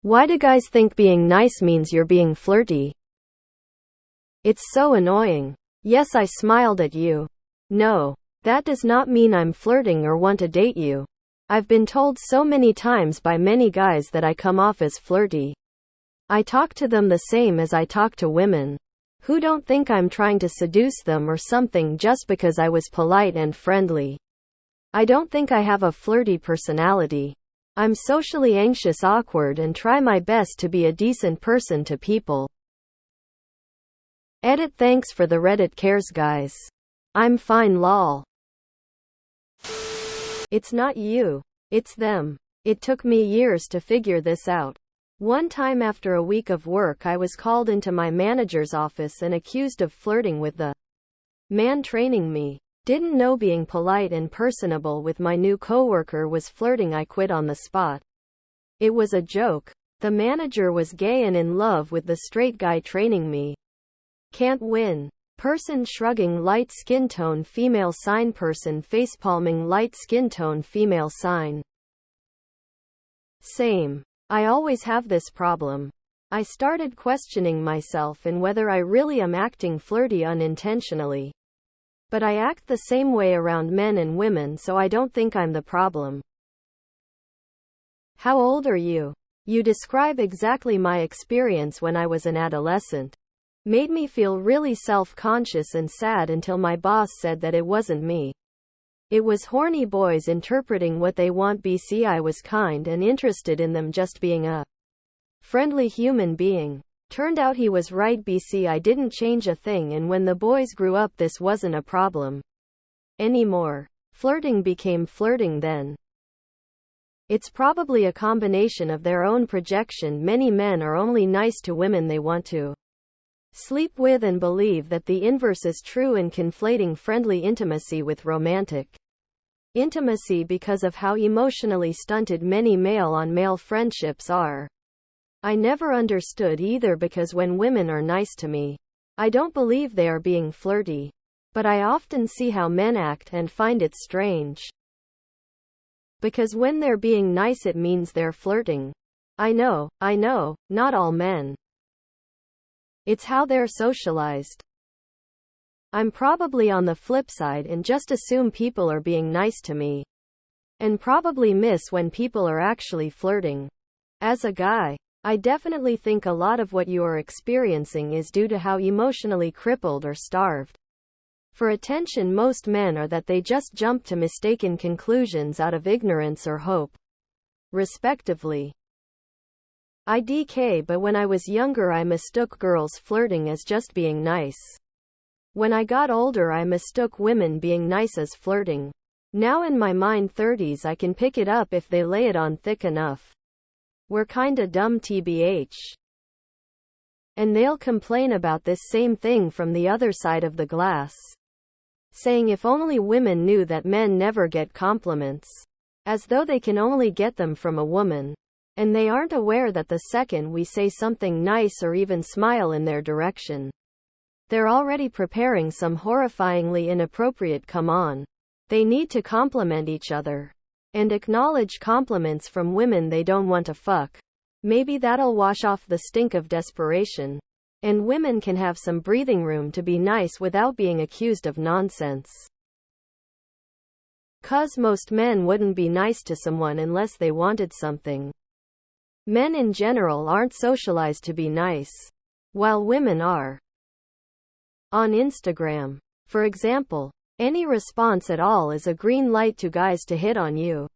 Why do guys think being nice means you're being flirty? It's so annoying. Yes, I smiled at you. No, that does not mean I'm flirting or want to date you. I've been told so many times by many guys that I come off as flirty. I talk to them the same as I talk to women, who don't think I'm trying to seduce them or something just because I was polite and friendly. I don't think I have a flirty personality. I'm socially anxious, awkward, and try my best to be a decent person to people. Edit. Thanks for the Reddit cares, guys. I'm fine, lol. It's not you. It's them. It took me years to figure this out. One time after a week of work, I was called into my manager's office and accused of flirting with the man training me. Didn't know being polite and personable with my new coworker was flirting. I quit on the spot. It was a joke. The manager was gay and in love with the straight guy training me. Can't win. Person shrugging, light skin tone female sign. Person facepalming, light skin tone female sign. Same. I always have this problem. I started questioning myself and whether I really am acting flirty unintentionally. But I act the same way around men and women, so I don't think I'm the problem. How old are you? You describe exactly my experience when I was an adolescent. Made me feel really self-conscious and sad until my boss said that it wasn't me. It was horny boys interpreting what they want. BC I was kind and interested in them just being a friendly human being. Turned out he was right. BC I didn't change a thing, and when the boys grew up this wasn't a problem anymore. Flirting became flirting then. It's probably a combination of their own projection. Many men are only nice to women they want to sleep with and believe that the inverse is true, in conflating friendly intimacy with romantic intimacy because of how emotionally stunted many male-on-male friendships are. I never understood either, because when women are nice to me, I don't believe they are being flirty. But I often see how men act and find it strange. Because when they're being nice it means they're flirting. I know, not all men. It's how they're socialized. I'm probably on the flip side and just assume people are being nice to me. And probably miss when people are actually flirting. As a guy, I definitely think a lot of what you are experiencing is due to how emotionally crippled or starved for attention most men are, that they just jump to mistaken conclusions out of ignorance or hope, respectively. IDK. But when I was younger I mistook girls flirting as just being nice. When I got older I mistook women being nice as flirting. Now in my mind 30s I can pick it up if they lay it on thick enough. We're kinda dumb tbh. And they'll complain about this same thing from the other side of the glass, saying if only women knew that men never get compliments, as though they can only get them from a woman. And they aren't aware that the second we say something nice or even smile in their direction, they're already preparing some horrifyingly inappropriate come on. They need to compliment each other and acknowledge compliments from women they don't want to fuck. Maybe that'll wash off the stink of desperation, and women can have some breathing room to be nice without being accused of nonsense. 'Cause most men wouldn't be nice to someone unless they wanted something. Men in general aren't socialized to be nice, while women are. On Instagram, for example, any response at all is a green light to guys to hit on you.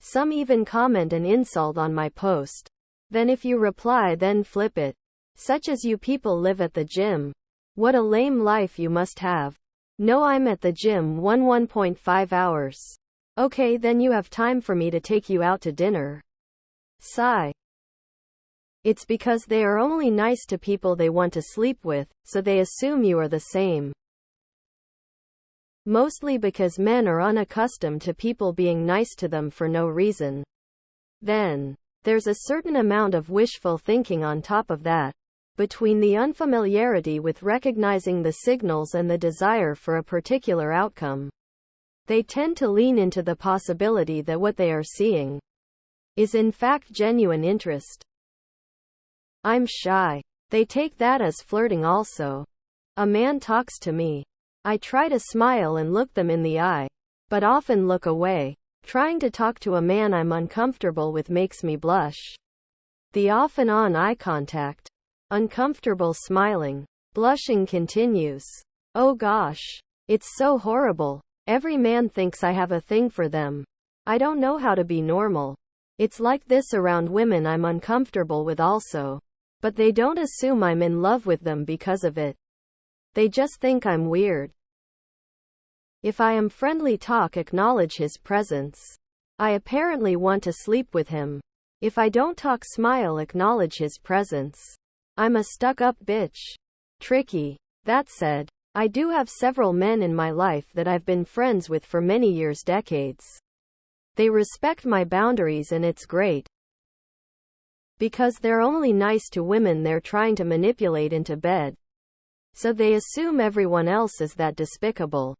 Some even comment an insult on my post. Then if you reply, then flip it. Such as, you people live at the gym. What a lame life you must have. No, I'm at the gym 1.5 hours. Okay, then you have time for me to take you out to dinner. Sigh. It's because they are only nice to people they want to sleep with, so they assume you are the same. Mostly because men are unaccustomed to people being nice to them for no reason. Then, there's a certain amount of wishful thinking on top of that. Between the unfamiliarity with recognizing the signals and the desire for a particular outcome, they tend to lean into the possibility that what they are seeing is in fact genuine interest. I'm shy. They take that as flirting also. A man talks to me. I try to smile and look them in the eye, but often look away. Trying to talk to a man I'm uncomfortable with makes me blush. The off and on eye contact. Uncomfortable smiling. Blushing continues. Oh gosh. It's so horrible. Every man thinks I have a thing for them. I don't know how to be normal. It's like this around women I'm uncomfortable with also. But they don't assume I'm in love with them because of it. They just think I'm weird. If I am friendly, talk, acknowledge his presence. I apparently want to sleep with him. If I don't talk, smile, acknowledge his presence. I'm a stuck-up bitch. Tricky. That said, I do have several men in my life that I've been friends with for many years, decades. They respect my boundaries and it's great. Because they're only nice to women they're trying to manipulate into bed. So they assume everyone else is that despicable.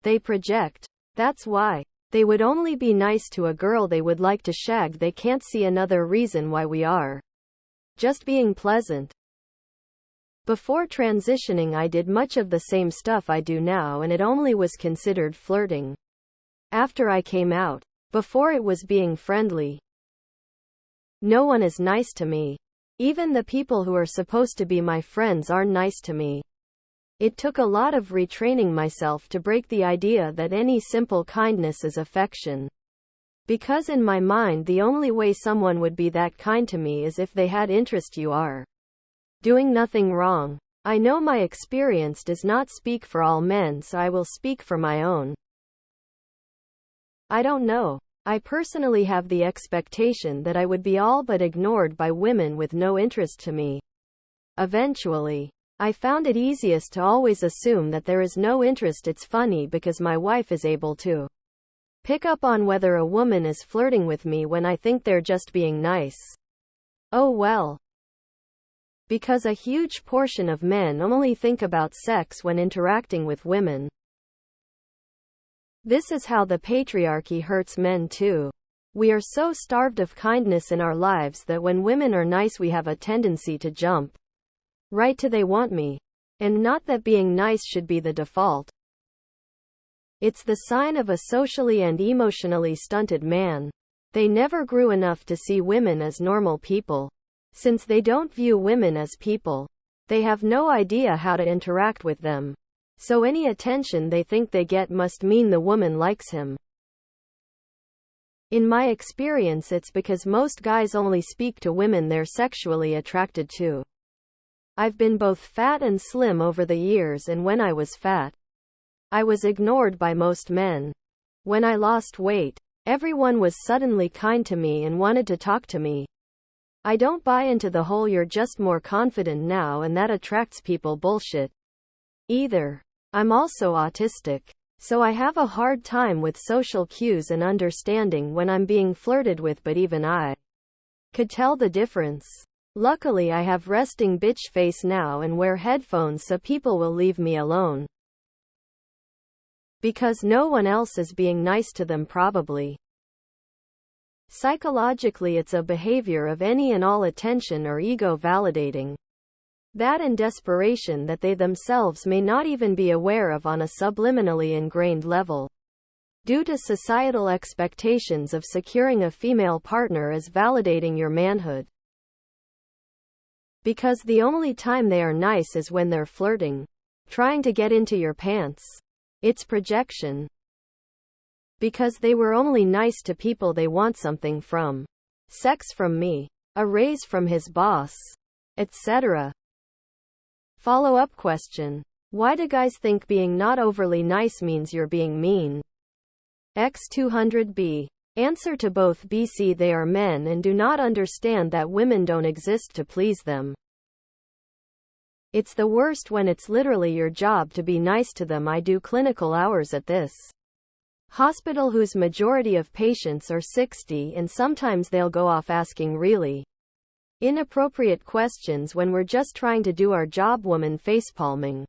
They project. That's why. They would only be nice to a girl they would like to shag. They can't see another reason why we are just being pleasant. Before transitioning, I did much of the same stuff I do now, and it only was considered flirting. After I came out, before it was being friendly. No one is nice to me. Even the people who are supposed to be my friends aren't nice to me. It took a lot of retraining myself to break the idea that any simple kindness is affection. Because in my mind, the only way someone would be that kind to me is if they had interest. You are doing nothing wrong. I know my experience does not speak for all men, so I will speak for my own. I don't know. I personally have the expectation that I would be all but ignored by women with no interest to me. Eventually, I found it easiest to always assume that there is no interest. It's funny because my wife is able to pick up on whether a woman is flirting with me when I think they're just being nice. Oh well. Because a huge portion of men only think about sex when interacting with women. This is how the patriarchy hurts men too. We are so starved of kindness in our lives that when women are nice we have a tendency to jump right to they want me. And not that being nice should be the default. It's the sign of a socially and emotionally stunted man. They never grew enough to see women as normal people. Since they don't view women as people, they have no idea how to interact with them. So any attention they think they get must mean the woman likes him. In my experience, it's because most guys only speak to women they're sexually attracted to. I've been both fat and slim over the years, and when I was fat, I was ignored by most men. When I lost weight, everyone was suddenly kind to me and wanted to talk to me. I don't buy into the whole "you're just more confident now and that attracts people" bullshit either. I'm also autistic, so I have a hard time with social cues and understanding when I'm being flirted with, but even I could tell the difference. Luckily, I have resting bitch face now and wear headphones so people will leave me alone. Because no one else is being nice to them, probably. Psychologically, it's a behavior of any and all attention or ego validating. That and desperation that they themselves may not even be aware of on a subliminally ingrained level. Due to societal expectations of securing a female partner as validating your manhood. Because the only time they are nice is when they're flirting, trying to get into your pants. It's projection. Because they were only nice to people they want something from. Sex from me. A raise from his boss. Etc. Follow-up question. Why do guys think being not overly nice means you're being mean? X200B. Answer to both. BC. They are men and do not understand that women don't exist to please them. It's the worst when it's literally your job to be nice to them. I do clinical hours at this hospital whose majority of patients are 60, and sometimes they'll go off asking really inappropriate questions when we're just trying to do our job. Woman facepalming.